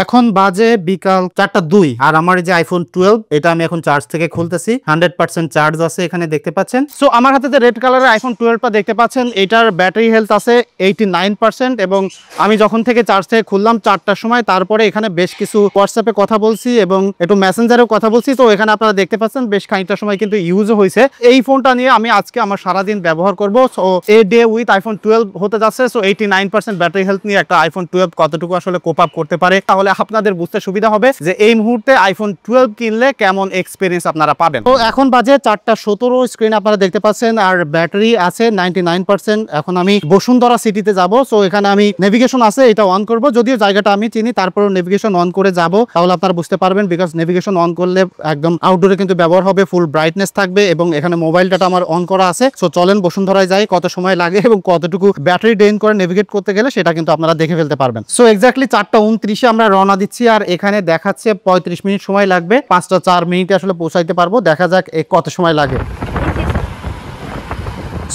এখন বাজে বিকাল 4:02 আর আমার এই যে আইফোন 12 এটা আমি এখন চার্জ থেকে খুলতেছি। 100% চার্জ আছে এখানে দেখতে পাচ্ছেন। সো আমার হাতে যে রেড কালারের আইফোন 12টা দেখতে পাচ্ছেন এটার ব্যাটারি হেলথ আছে 89% এবং আমি যখন থেকে চার্জ থেকে খুললাম 4টার সময়, তারপরে এখানে বেশ কিছু হোয়াটসঅ্যাপে কথা বলছি এবং একটু মেসেঞ্জারেও কথা বলছি। তো এখানে আপনারা দেখতে পাচ্ছেন বেশ খানিকটা সময় কিন্তু ইউজও হয়েছে। এই ফোনটা নিয়ে আমি আজকে আমার সারাদিন ব্যবহার করব। So a day with iPhone 12 হতে যাচ্ছে। সো 89% ব্যাটারি হেলথ নিয়ে একটা আইফোন 12 কতটুকু আসলে কোপ আপ করতে পারে, তাহলে আপনাদের বুঝতে সুবিধা হবে যে এই মুহূর্তে আইফোন 12 কিনলে কেমন এক্সপিরিয়েন্স আপনারা পাবেন। তো এখন বাজে 4:17, স্ক্রিন আপনারা দেখতে পাচ্ছেন আর ব্যাটারি আছে 99%। এখন আমি বসুন্ধরা সিটিতে যাব। সো এখানে আমি নেভিগেশন আছে এটা অন করব, যদিও জায়গাটা আমি চিনি, তারপরেও নেভিগেশন অন করে যাব, তাহলে আপনারা বুঝতে পারবেন। বিকজ নেভিগেশন অন করলে একদম আউটডোরে কিন্তু ব্যবহার হবে, ফুল ব্রাইটনেস থাকবে এবং এখানে মোবাইল ডাটা আমার অন করা আছে। সো চলেন বসুন্ধরায় যাই, কত সময় লাগে এবং কতটুকু ব্যাটারি ড্রেন করে নেভিগেট করতে গেলে সেটা কিন্তু আপনারা দেখে ফেলতে পারবেন। সো এক্স্যাক্টলি 4:29 আমরা রওনা দিচ্ছি আর এখানে দেখাচ্ছে 35 মিনিট সময় লাগবে। 5:04 আসলে পৌঁছাইতে পারবো, দেখা যাক কত সময় লাগে।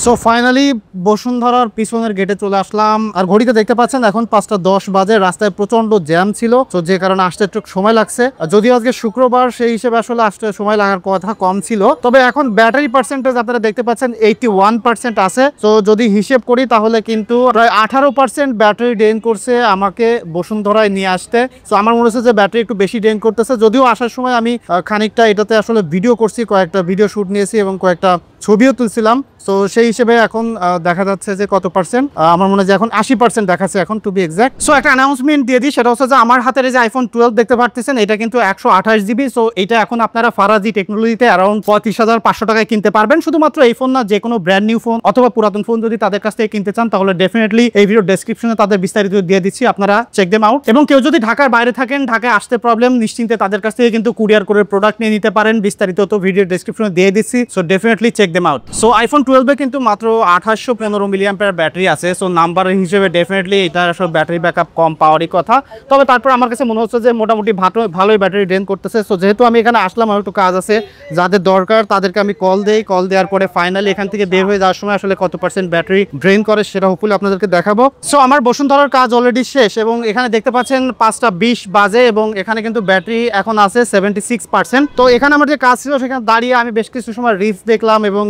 সো ফাইনালি বসুন্ধরার পিছনের গেটে চলে আসলাম আর ঘড়িতে দেখতে পাচ্ছেন এখন 5:10 বাজে। রাস্তায় প্রচন্ড জ্যাম ছিল, তো যে কারণে আসতে একটু সময় লাগছে। যদিও আজকে শুক্রবার, সেই হিসেবে আসলে আসতে সময় লাগার কথা কম ছিল। তবে এখন ব্যাটারি পার্সেন্টেজ আপনারা দেখতে পাচ্ছেন 81% আছে। তো যদি হিসেব করি তাহলে কিন্তু প্রায় 18% ব্যাটারি ড্রেন করছে আমাকে বসুন্ধরায় নিয়ে আসতে। তো আমার মনে হচ্ছে যে ব্যাটারি একটু বেশি ড্রেন করতেছে। যদিও আসার সময় আমি খানিকটা এটাতে আসলে ভিডিও করছি, কয়েকটা ভিডিও শুট নিয়েছি এবং কয়েকটা ছবিও তুলছিলাম। তো সেই হিসেবে এখন দেখা যাচ্ছে যে কত পার্সেন্ট, আমার মনে হয় যে এখন 80% দেখাচ্ছে এখন, টু বি এক্সাক্ট। সো একটা অ্যানাউন্সমেন্ট দিয়ে দিই, সেটা হচ্ছে যে আমার হাতের যে আইফোন 12 দেখতে পাচ্ছেন এটা কিন্তু 128 জিবি। সো এটা এখন আপনারা ফারাজি টেকনোলজিতে অ্যারাউন্ড 35,500 টাকায় কিনতে পারবেন। শুধুমাত্র এই ফোন না, যে কোনো ব্র্যান্ড নিউ ফোন অথবা পুরাতন ফোন যদি তাদের কাছ থেকে কিনতে চান তাহলে ডেফিনেটলি এই ভিডিও ডেসক্রিপশনে তাদের বিস্তারিত দিয়ে দিচ্ছি, আপনারা চেক দেম আউট। এবং কেউ যদি ঢাকার বাইরে থাকেন, ঢাকায় আসতে প্রবলেম, নিশ্চিন্তে তাদের কাছ থেকে কিন্তু কুরিয়ার করে প্রোডাক্ট নিয়ে নিতে পারেন। বিস্তারিত তো ভিডিও ডেসক্রিপশনে দিয়ে দিচ্ছি। So definitely check them out. So iPhone 12 কিন্তু মাত্র 2815 মিলিঅ্যাম্পিয়ার ব্যাটারি আছে। সো নাম্বার হিসেবে ডেফিনেটলি এটা আসলে ব্যাটারি ব্যাকআপ কম পাওয়ারই কথা। তবে তারপর আমার কাছে মনে হচ্ছে যে মোটামুটি ভালোই ব্যাটারি ড্রেন করতেছে। সো যেহেতু আমি এখানে আসলাম, আমার একটু কাজ আছে, যাদের দরকার তাদেরকে আমি কল দেই। কল দেওয়ার পরে ফাইনালি এখান থেকে বের হয়ে যাওয়ার সময় আসলে কত পার্সেন্ট ব্যাটারি ড্রেন করে সেটা হোপফুলি আপনাদেরকে দেখাবো। সো আমার বসুন্ধরার কাজ অলরেডি শেষ এবং এখানে দেখতে পাচ্ছেন 5:20 বাজে এবং এখানে কিন্তু ব্যাটারি এখন আছে 76%। তো এখানে আমার যে কাজ ছিল সেখানে দাঁড়িয়ে আমি বেশ কিছু সময় রিলস দেখলাম এবং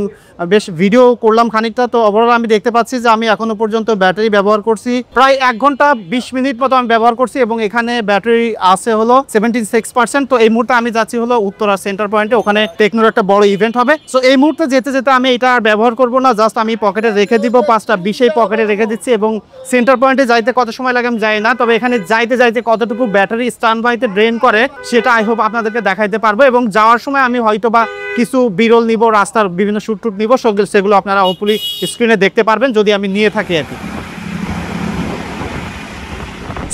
বেশ ভিডিও করলাম খানিকটা। তো ওভারঅল আমি দেখতে পাচ্ছি যে আমি এখনো পর্যন্ত ব্যাটারি ব্যবহার করছি প্রায় 1 ঘন্টা 20 মিনিট মতো আমি ব্যবহার করছি এবং এখানে ব্যাটারি আছে হলো 76%। তো এই মুহূর্তে আমি যাচ্ছি হলো উত্তরা সেন্টার পয়েন্টে, ওখানে টেকনোর একটা বড় ইভেন্ট হবে। সো এই মুহূর্তে যেতে যেতে আমি এটা আর ব্যবহার করবো না, জাস্ট আমি পকেটে রেখে দিব। 5:20 পকেটে রেখে দিচ্ছি এবং সেন্টার পয়েন্টে যাইতে কত সময় লাগে আমি জানি না, তবে এখানে যাইতে কতটুকু ব্যাটারি স্ট্যান্ড বাইতে ড্রেন করে সেটা আই হোপ আপনাদেরকে দেখাইতে পারবো। এবং যাওয়ার সময় আমি হয়তো বা কিছু বিরল নিব, রাস্তার বিভিন্ন শুট নিব, সেগুলো আপনারা হোপফুলি স্ক্রিনে দেখতে পারবেন যদি আমি নিয়ে থাকি আর কি।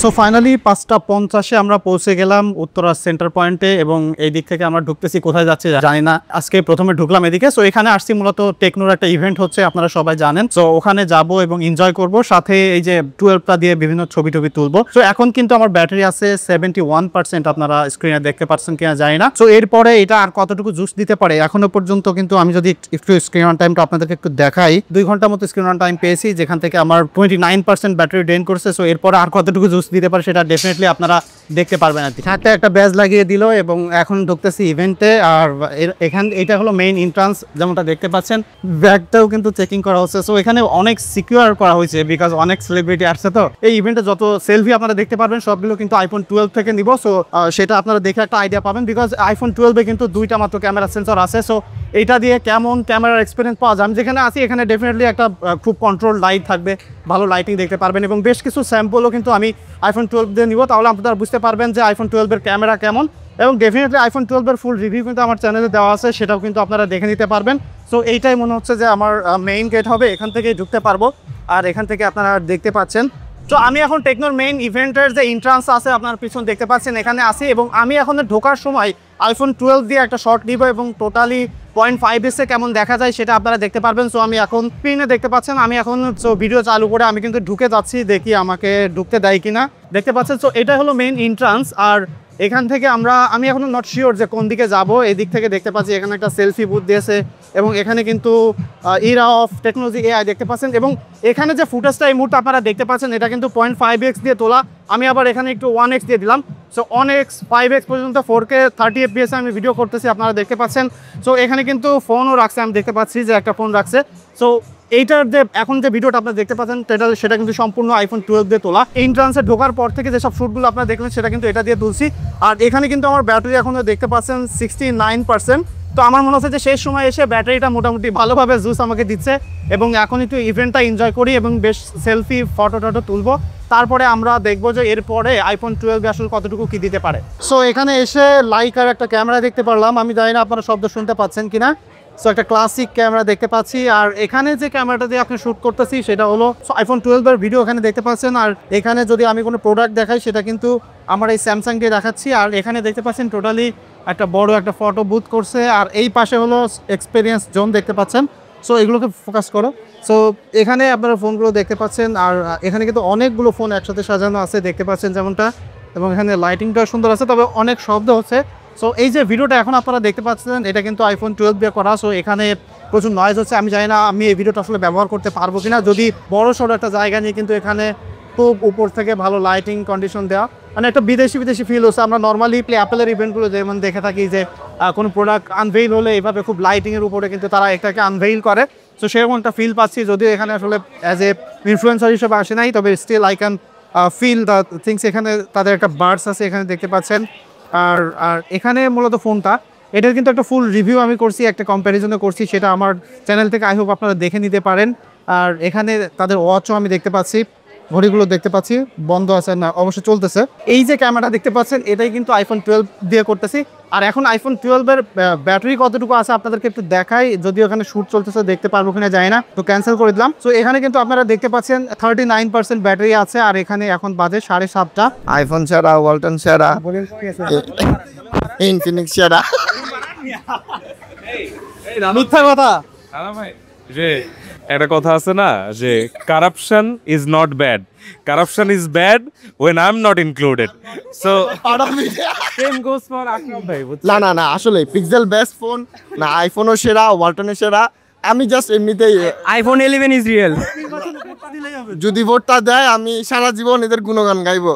সো ফাইনালি 5:50 আমরা পৌঁছে গেলাম উত্তরা সেন্টার পয়েন্টে এবং এই দিক থেকে আমরা ঢুকতেছি, কোথায় যাচ্ছি জানি না। আজকে প্রথমে ঢুকলাম এদিকে। সো এখানে আসছি মূলত টেকনোর একটা ইভেন্ট হচ্ছে, আপনারা সবাই জানেন। সো ওখানে যাব এবং এনজয় করব, সাথে এই যে 12টা দিয়ে বিভিন্ন ছবি তুলবো। সো এখন কিন্তু আমার ব্যাটারি আছে 71%, আপনারা স্ক্রিনে দেখতে পাচ্ছেন কিনা জানি না। সো এরপরে এটা আর কতটুকু জুস দিতে পারে এখনো পর্যন্ত কিন্তু আমি যদি একটু স্ক্রিন অন টাইমটা আপনাদেরকে একটু দেখাই, 2 ঘন্টা মতো স্ক্রিন অন টাইম পেয়েছি, যেখান থেকে আমার 29% ব্যাটারি ড্রেন করছে। সো এরপরে আর কতটুকু জুস দিতে পারে সেটা ডেফিনেটলি আপনারা দেখতে পারবেন আর কি। হাতে একটা ব্যাজ লাগিয়ে দিল এবং এখন ঢুকতেছি ইভেন্টে। আর এটা হলো মেইন এন্ট্রান্স, যেমনটা দেখতে পাচ্ছেন। ব্যাগটাও কিন্তু চেকিং করা হচ্ছে। সো এখানে অনেক সিকিউর করা হয়েছে বিকজ অনেক সেলিব্রিটি আসছে। তো এই ইভেন্টে যত সেলফি আপনারা দেখতে পারবেন সবগুলো কিন্তু আইফোন 12 থেকে নিব। সো সেটা আপনারা দেখে একটা আইডিয়া পাবেন, বিকজ আইফোন 12 কিন্তু 2টা মাত্র ক্যামেরা সেন্সর আছে। সো এটা দিয়ে কেমন ক্যামেরার এক্সপিরিয়েন্স পাওয়া যায়, আমি যেখানে আছি এখানে ডেফিনেটলি একটা খুব কন্ট্রোল লাইট থাকবে, ভালো লাইটিং দেখতে পারবেন এবং বেশ কিছু স্যাম্পলও কিন্তু আমি আইফোন 12 দিয়ে নিব, তাহলে আপনারা বুঝতে পারবেন যে আইফোন 12-এর ক্যামেরা কেমন। এবং ডেফিনেটলি আইফোন 12-এর ফুল রিভিউ কিন্তু আমার চ্যানেলে দেওয়া আছে, সেটাও কিন্তু আপনারা দেখে নিতে পারবেন। সো এইটাই মনে হচ্ছে যে আমার মেইন গেট হবে, এখান থেকেই ঢুকতে পারবো আর এখান থেকে আপনারা দেখতে পাচ্ছেন। তো আমি এখন টেকনোর মেইন ইভেন্টের যে এন্ট্রান্স আছে আপনার পিছন দেখতে পাচ্ছেন এখানে আছি এবং আমি এখন ঢোকার সময় আইফোন 12 দিয়ে একটা শট নিব এবং টোটালি 0.5 কেমন দেখা যায় সেটা আপনারা দেখতে পারবেন। সো আমি এখন স্ক্রিনে দেখতে পাচ্ছেন আমি এখন ভিডিও চালু করে আমি কিন্তু ঢুকে যাচ্ছি, দেখি আমাকে ঢুকতে দেয় কিনা। দেখতে পাচ্ছেন সো এটা হলো মেইন এন্ট্রান্স আর এখান থেকে আমি এখনো নট শিওর যে কোন দিকে যাব। এদিক থেকে দেখতে পাচ্ছি এখানে একটা সেলফি বুথ দিয়েছে এবং এখানে কিন্তু ইরা অফ টেকনোলজি AI দেখতে পাচ্ছেন এবং এখানে যে ফুটেজটা এই মুহূর্তে আপনারা দেখতে পাচ্ছেন এটা কিন্তু 0.5x দিয়ে তোলা। আমি আবার এখানে একটু 1x দিয়ে দিলাম। সো 1x 5x পর্যন্ত 4K 30 FPS আমি ভিডিও করতেছি, আপনারা দেখতে পাচ্ছেন। সো এখানে কিন্তু ফোনও রাখছে, আমি দেখতে পাচ্ছি যে একটা ফোন রাখছে। সো এইটার যে এখন যে ভিডিওটা আপনারা দেখতে পাচ্ছেন সেটা কিন্তু সম্পূর্ণ iPhone 12 দিয়ে তোলা। এন্ট্রান্সে ঢোকার পর থেকে যেসব শ্যুটগুলো আপনারা দেখলেন সেটা কিন্তু এটা দিয়ে তুলছি। আর এখানে কিন্তু আমার ব্যাটারি এখনও দেখতে পাচ্ছেন 69%। তো আমার মনে হচ্ছে যে শেষ সময় এসে ব্যাটারিটা মোটামুটি ভালোভাবে জুস আমাকে দিচ্ছে এবং এখন একটু ইভেন্টটা এনজয় করি এবং বেশ সেলফি ফটো তুলবো। তারপরে আমরা দেখবো যে এরপরে iPhone 12 আসলে কতটুকু কি দিতে পারে। সো এখানে এসে লাইকার একটা ক্যামেরা দেখতে পারলাম, আমি জানি না আপনারা শব্দ শুনতে পাচ্ছেন কিনা। সো একটা ক্লাসিক ক্যামেরা দেখতে পাচ্ছি। আর এখানে যে ক্যামেরাটা দিয়ে আপনি শ্যুট করতেছি সেটা হলো iPhone 12 এর ভিডিও এখানে দেখতে পাচ্ছেন। আর এখানে যদি আমি কোনো প্রোডাক্ট দেখাই সেটা কিন্তু আমার এই স্যামসাং দিয়ে দেখাচ্ছি। আর এখানে দেখতে পাচ্ছেন টোটালি একটা বড় একটা ফটো বুথ করছে। আর এই পাশে হলো এক্সপিরিয়েন্স জোন দেখতে পাচ্ছেন। সো এগুলোকে ফোকাস করো। সো এখানে আপনারা ফোনগুলো দেখতে পাচ্ছেন। আর এখানে কিন্তু অনেকগুলো ফোন একসাথে সাজানো আছে দেখতে পাচ্ছেন যেমনটা, এবং এখানে লাইটিংটাও সুন্দর আছে, তবে অনেক শব্দ হচ্ছে। সো এই যে ভিডিওটা এখন আপনারা দেখতে পাচ্ছেন এটা কিন্তু iPhone 12 দিয়ে করা। সো এখানে প্রচুর নয়েজ হচ্ছে, আমি জানি না আমি এই ভিডিওটা আসলে ব্যবহার করতে পারবো কিনা। যদি বড় সড়ো একটা জায়গা নিয়ে কিন্তু এখানে খুব উপর থেকে ভালো লাইটিং কন্ডিশন দেওয়া, মানে একটা বিদেশি ফিল হচ্ছে। আমরা নর্মালি অ্যাপেলের ইভেন্টগুলো যেমন দেখে থাকি যে কোনো প্রোডাক্ট আনভেইল হলে এইভাবে খুব লাইটিংয়ের উপরে কিন্তু তারা এটাকে আনভেইল করে। সো সেরকম একটা ফিল পাচ্ছি, যদিও এখানে আসলে অ্যাজ এ ইনফ্লুয়েন্সার হিসেবে আসে নাই, তবে still I can feel the things. এখানে তাদের একটা বার্ডস আছে এখানে দেখতে পাচ্ছেন। আর এখানে মূলত ফোনটা এটার কিন্তু একটা ফুল রিভিউ আমি করছি, একটা কম্প্যারিজনে করছি, সেটা আমার চ্যানেল থেকে আই হোপ আপনারা দেখে নিতে পারেন। আর এখানে তাদের ওয়াচও আমি দেখতে পাচ্ছি, ঘড়িগুলো দেখতে পাচ্ছি, বন্ধ আছে না অবশ্যই চলতেছে। এই যে ক্যামেরা দেখতে পাচ্ছেন এটাই কিন্তু iPhone 12 দিয়ে করতেছি। আর এখন iPhone 12 এর ব্যাটারি কতটুকু আছে আপনাদেরকে একটু দেখাই, যদিও এখানে শ্যুট চলতেছে দেখতে পারবো কিনা যায় না, তো ক্যান্সেল করে দিলাম। তো এখানে কিন্তু আপনারা দেখতে পাচ্ছেন 39% ব্যাটারি আছে। আর এখানে এখন বাজে 7:30। আইফোন ছাড়া, ওয়ালটন ছাড়া, ইনফিনিক্স ছাড়া। মিথ্যা কথা। যে একটা কথা আছে না যে corruption is not bad, corruption is bad when I am not included. So same goes for Akram ভাই। না আসলে পিক্সেল বেস্ট ফোন না, আইফোনও সেরা, ওয়ালটনের সেরা। আমি জাস্ট এমনিতেই iPhone 11 is real. যদি ভোটটা দেয় আমি সারা জীবন এদের গুণগান গাইবো।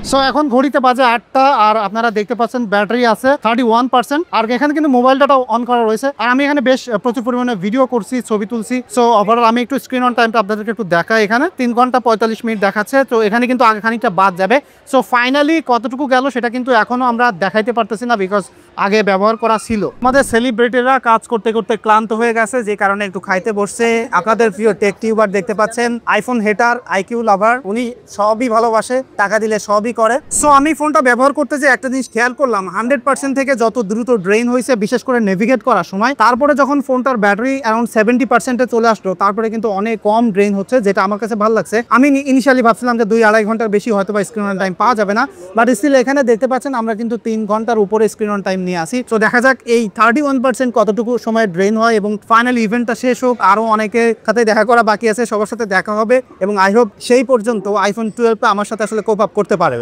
সো এখন ঘড়িতে বাজে 8টা আর আপনারা দেখতে পাচ্ছেন ব্যাটারি আছে 31%। আর এখানে কিন্তু মোবাইল ডাটা অন করা রয়েছে। আর আমি এখানে বেশ প্রচুর পরিমাণে ভিডিও করছি, ছবি তুলছি। সো ওভারঅল আমি একটু স্ক্রিন অন টাইমটা আপনাদেরকে একটু দেখাই। এখানে 3 ঘন্টা 45 মিনিট দেখাচ্ছে। তো এখানে কিন্তু আগে খানিকটা বাদ যাবে। সো ফাইনালি কতটুকু গেল সেটা কিন্তু এখনও আমরা দেখাইতে পারতেছি না, বিকজ আগে ব্যবহার করা ছিল। আমাদের সেলিব্রিটিরা কাজ করতে করতে ক্লান্ত হয়ে গেছে, যে কারণে একটু খাইতে বসছে। আপনাদের প্রিয় টেক টিউবার দেখতে পাচ্ছেন, আইফোন হেটার, আইকিউ লাভার, উনি সবই ভালোবাসে, টাকা দিলে সবই করে। সো আমি ফোনটা ব্যবহার করতে যে একটা জিনিস খেয়াল করলাম, 100% থেকে যত দ্রুত ড্রেন হয়েছে, বিশেষ করে নেভিগেট করার সময়। তারপরে যখন ফোনটার ব্যাটারি অ্যারাউন্ড 70%-এ চলে আসলো, তারপরে কিন্তু অনেক কম ড্রেন হচ্ছে, যেটা আমার কাছে ভালো লাগছে। আমি ইনিশিয়ালি ভাবছিলাম যে 2-2.5 ঘন্টার বেশি হয়তো বা স্ক্রিন অন টাইম পাওয়া যাবে না, বাট স্টিল এখানে দেখতে পাচ্ছেন আমরা কিন্তু 3 ঘন্টার উপরে স্ক্রিন অন টাইম নিয়ে আসি। তো দেখা যাক এই 31% কতটুকু সময় ড্রেন হয় এবং ফাইনালি ইভেন্টটা শেষ হোক। আরও অনেকের সাথে দেখা করা বাকি আছে, সবার সাথে দেখা হবে এবং আই হোপ সেই পর্যন্ত iPhone 12 আমার সাথে আসলে কোপ আপ করতে পারবে।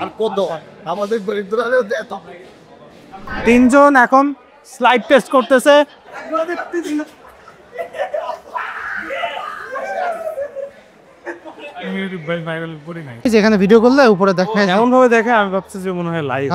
আর কত আমাদের দরিদ্র 3জন এখন স্লাইড টেস্ট করতেছে। যেখানে ভিডিও করলে উপরে দেখা এমন ভাবে দেখে আমি ভাবছি যে মনে হয় লাইভ।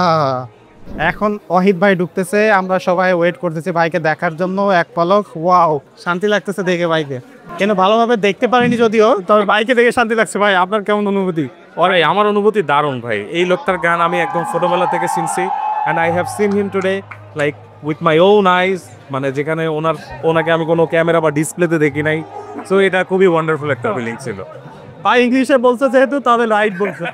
এখন ওয়াহিদ ভাই ঢুকতেছে, আমরা সবাই ওয়েট করতেছি ভাইকে দেখার জন্য। এক পলক, ওয়াও, শান্তি লাগতেছে দেখে ভাইকে। কেন ভালোভাবে দেখতে পারিনি যদিও, তবে ভাইকে দেখে শান্তি লাগছে। ভাই আপনার কেমন অনুভূতি? আরে আমার অনুভূতি দারুণ ভাই। এই লোকটার গান আমি একদম ছোটবেলা থেকে শুনছি, and I have seen him today like with my own eyes, মানে যেখানে ওনাকে আমি কোনো ক্যামেরা বা ডিসপ্লেতে দেখি নাই। সো এটা খুবই ওয়ান্ডারফুল একটা ফিলিং ছিল। ভাই ইংলিশে বলছে যেহেতু, তাহলে রাইট বলছে।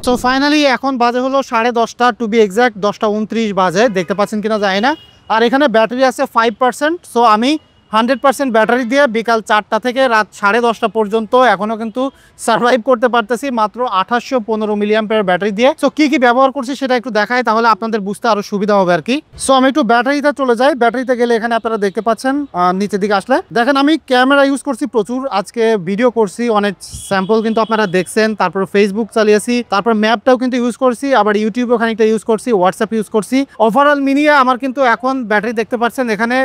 সো ফাইনালি এখন বাজে হলো 10:30, টু বি এক্সাক্ট 10:29 বাজে। দেখতে পাচ্ছেন কিনা যায় না। আর এখানে ব্যাটারি আছে 5%। সো আমি 100% ব্যাটারি দিয়ে বিকাল 4টা থেকে রাত 10:30 পর্যন্ত এখনো কিন্তু সার্ভাইভ করতে পারতেছি মাত্র 2815 মিলিঅ্যাম্পিয়ার ব্যাটারি দিয়ে। সো কি কি ব্যবহার করছি সেটা একটু দেখাই, তাহলে আপনাদের বুঝতে আরো সুবিধা হবে আর কি। সো আমি একটু ব্যাটারিতে চলে যাই। ব্যাটারিতে গেলে এখানে আপনারা দেখতে পাচ্ছেন নিচের দিকে আসলে দেখেন আমি ক্যামেরা ইউজ করছি প্রচুর, আজকে ভিডিও করছি, অনেক স্যাম্পল কিন্তু আপনারা দেখছেন, তারপর ফেসবুক চালিয়েছি, তারপর ম্যাপটাও কিন্তু ইউজ করছি, আবার ইউটিউবও খানিকটা ইউজ করছি, হোয়াটসঅ্যাপ ইউজ করছি। ওভারঅল মিলিয়ে আমার কিন্তু এখন ব্যাটারি দেখতে পাচ্ছেন এখানে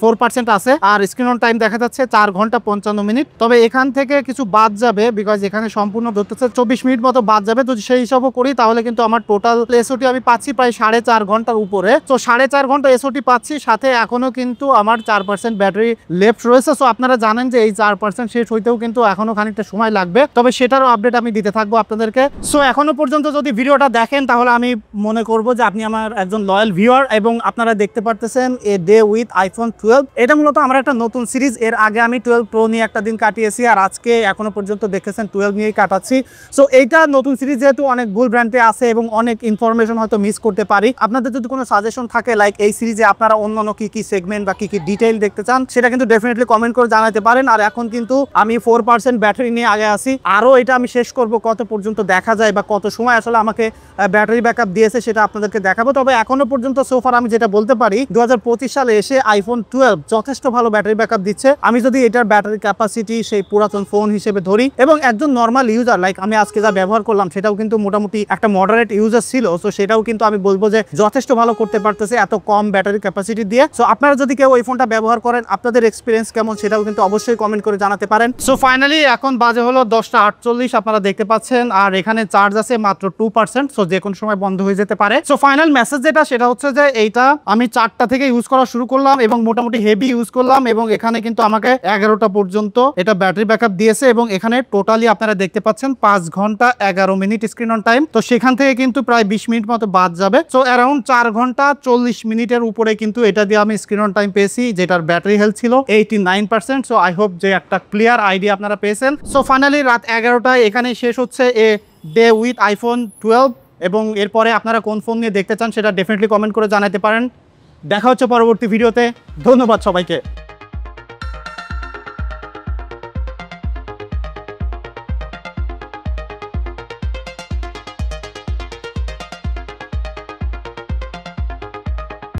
4% আছে, আর স্ক্রিন অন টাইম দেখা যাচ্ছে 4 ঘন্টা 55 মিনিট। তবে এখান থেকে কিছু বাদ যাবে, বিকজ এখানে সম্পূর্ণ ধরতেছে 24 মিনিট মতো বাদ যাবে। যদি সেই হিসাবও করি তাহলে কিন্তু আমার টোটাল এসওটি আমি পাচ্ছি প্রায় 4.5 ঘন্টার উপরে। তো 4.5 ঘন্টা এসওটি পাচ্ছি, সাথে এখনো কিন্তু আমার 4% ব্যাটারি লেফট রয়েছে। সো আপনারা জানেন যে এই 4% শেষ হইতেও কিন্তু এখনো খানিকটা সময় লাগবে, তবে সেটারও আপডেট আমি দিতে থাকবো আপনাদেরকে। সো এখনো পর্যন্ত যদি ভিডিওটা দেখেন তাহলে আমি মনে করব যে আপনি আমার একজন লয়াল ভিউয়ার, এবং আপনারা দেখতে পারতেছেন এ ডে উইথ আইফোন 12। এটা মূলত আমার একটা নতুন সিরিজ। এর আগে আমি 12 প্রো নিয়ে একটা দিন কাটিয়েছি, আর আজকে এখনো পর্যন্ত দেখেছেন 12 নিয়েই কাটাচ্ছি। সো এইটা নতুন সিরিজ, যেহেতু অনেক ভুল ব্র্যান্ডে আছে এবং অনেক ইনফরমেশন হয়তো মিস করতে পারি। আপনাদের যদি কোনো সাজেশন থাকে লাইক এই সিরিজে আপনারা অন্যান্য কি কি সেগমেন্ট বা কি কি ডিটেইল দেখতে চান, সেটা কিন্তু ডেফিনেটলি কমেন্ট করে জানাতে পারেন। আর এখন কিন্তু আমি 4% ব্যাটারি নিয়ে আগে আসি, আরও এটা আমি শেষ করব কত পর্যন্ত দেখা যায় বা কত সময় আসলে আমাকে ব্যাটারি ব্যাকআপ দিয়েছে সেটা আপনাদেরকে দেখাবো। তবে এখনো পর্যন্ত সোফার আমি যেটা বলতে পারি 2025 সালে এসে আইফোন 12 যথেষ্ট ভালো ব্যাটারি ব্যাকআপ দিচ্ছে। আমি যদি এটার ব্যাটারি ক্যাপাসিটি সেই পুরাতন ফোন হিসেবে ধরি, এবং একজন নর্মাল ইউজার লাইক আমি আজকে যা ব্যবহার করলাম সেটাও কিন্তু মোটামুটি একটা মডারেট ইউজার ছিল, সো সেটাও কিন্তু আমি বলবো যে যথেষ্ট ভালো করতে পারতেছে এত কম ব্যাটারি ক্যাপাসিটি দিয়ে। সো আপনারা যদি কেউ ওই ফোনটা ব্যবহার করেন আপনাদের এক্সপিরিয়েন্স কেমন সেটাও কিন্তু অবশ্যই কমেন্ট করে জানাতে পারেন। সো ফাইনালি এখন বাজে হলো 10:48 আপনারা দেখতে পাচ্ছেন, আর এখানে চার্জ আছে মাত্র 2%, সো যে কোনো সময় বন্ধ হয়ে যেতে পারে। সো ফাইনাল মেসেজ যেটা সেটা হচ্ছে যে এইটা আমি 4টা থেকে ইউজ করা শুরু করলাম এবং মোটামুটি হেভি ইউজ করলাম, এবং এখানে কিন্তু আমাকে 11টা পর্যন্ত এটা ব্যাটারি ব্যাকআপ দিয়েছে, এবং এখানে টোটালি আপনারা দেখতে পাচ্ছেন 5 ঘন্টা 11 মিনিট স্ক্রিন অন টাইম। তো সেখান থেকে কিন্তু প্রায় 20 মিনিট মতো বাদ যাবে। সো অ্যারাউন্ড 4 ঘন্টা 40 মিনিটের উপরে কিন্তু এটা দিয়ে আমি স্ক্রিন অন টাইম পেয়েছি, যেটার ব্যাটারি হেলথ ছিল 89%। সো আই হোপ যে একটা ক্লিয়ার আইডিয়া আপনারা পেয়েছেন। সো ফাইনালি রাত 11টায় এখানে শেষ হচ্ছে এ ডে উইথ আইফোন 12, এবং এরপরে আপনারা কোন ফোন নিয়ে দেখতে চান সেটা ডেফিনেটলি কমেন্ট করে জানাতে পারেন। দেখা হচ্ছে পরবর্তী ভিডিওতে। ধন্যবাদ সবাইকে।